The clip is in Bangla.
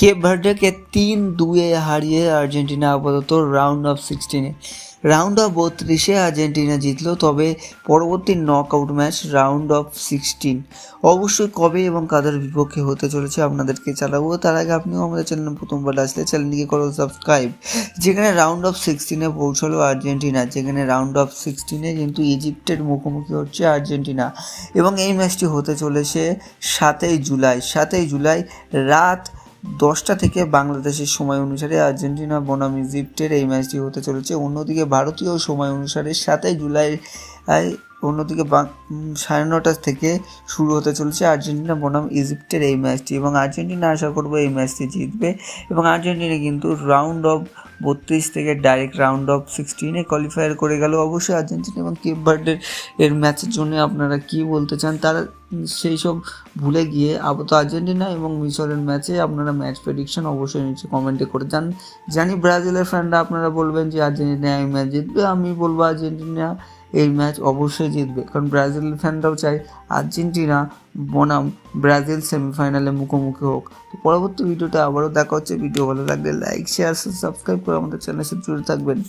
কেপ ভার্ডেকে 3-2 হারিয়ে আর্জেন্টিনা আপাতত রাউন্ড অফ 16-এ। রাউন্ড অফ 32-এ আর্জেন্টিনা জিতলো, তবে পরবর্তী নকআউট ম্যাচ রাউন্ড অফ 16 অবশ্যই কবে এবং কাদের বিপক্ষে হতে চলেছে আপনাদেরকে জানাবো। তার আগে আপনিও আমাদের চ্যানেলে প্রথমবার আসলে চ্যানেলটিকে করো সাবস্ক্রাইব। যেখানে রাউন্ড অফ 16-এ পৌঁছলো আর্জেন্টিনা, যেখানে রাউন্ড অফ 16-এ কিন্তু ইজিপ্টের মুখোমুখি হচ্ছে আর্জেন্টিনা এবং এই ম্যাচটি হতে চলেছে 7ই জুলাই রাত 10টা থেকে বাংলাদেশের সময় অনুসারে আর্জেন্টিনা বনাম ইজিপ্টের এই ম্যাচটি হতে চলেছে। অন্যদিকে ভারতীয় সময় অনুসারে 7ই জুলাই অন্যদিকে 9:30 থেকে শুরু হতে চলেছে আর্জেন্টিনা বনাম ইজিপ্টের এই ম্যাচটি এবং আর্জেন্টিনা আশা করবো এই ম্যাচটি জিতবে এবং আর্জেন্টিনা কিন্তু রাউন্ড অফ 32 থেকে ডাইরেক্ট রাউন্ড অফ 16-এ কোয়ালিফায়ার করে গেল। অবশ্যই আর্জেন্টিনা এবং কেপ ভার্ডের ম্যাচের জন্য আপনারা কি বলতে চান তারা সেই সব ভুলে গিয়ে আপাতত আর্জেন্টিনা এবং মিশরের ম্যাচে আপনারা ম্যাচ প্রেডিকশন অবশ্যই নিচে কমেন্টে করে জানি ব্রাজিলের ফ্যানরা আপনারা বলবেন যে আর্জেন্টিনা এই ম্যাচ জিতবে, আমি বলবো আর্জেন্টিনা এই ম্যাচ অবশ্যই জিতবে, কারণ ব্রাজিলের ফ্যানরাও চায় আর্জেন্টিনা বনাম ব্রাজিল সেমিফাইনালে মুখোমুখি হোক। তো পরবর্তী ভিডিওতে আবারও দেখা হচ্ছে। ভিডিও ভালো লাগলে লাইক শেয়ার সাবস্ক্রাইব করে আমাদের চ্যানেলের সাথে জুড়ে থাকবেন।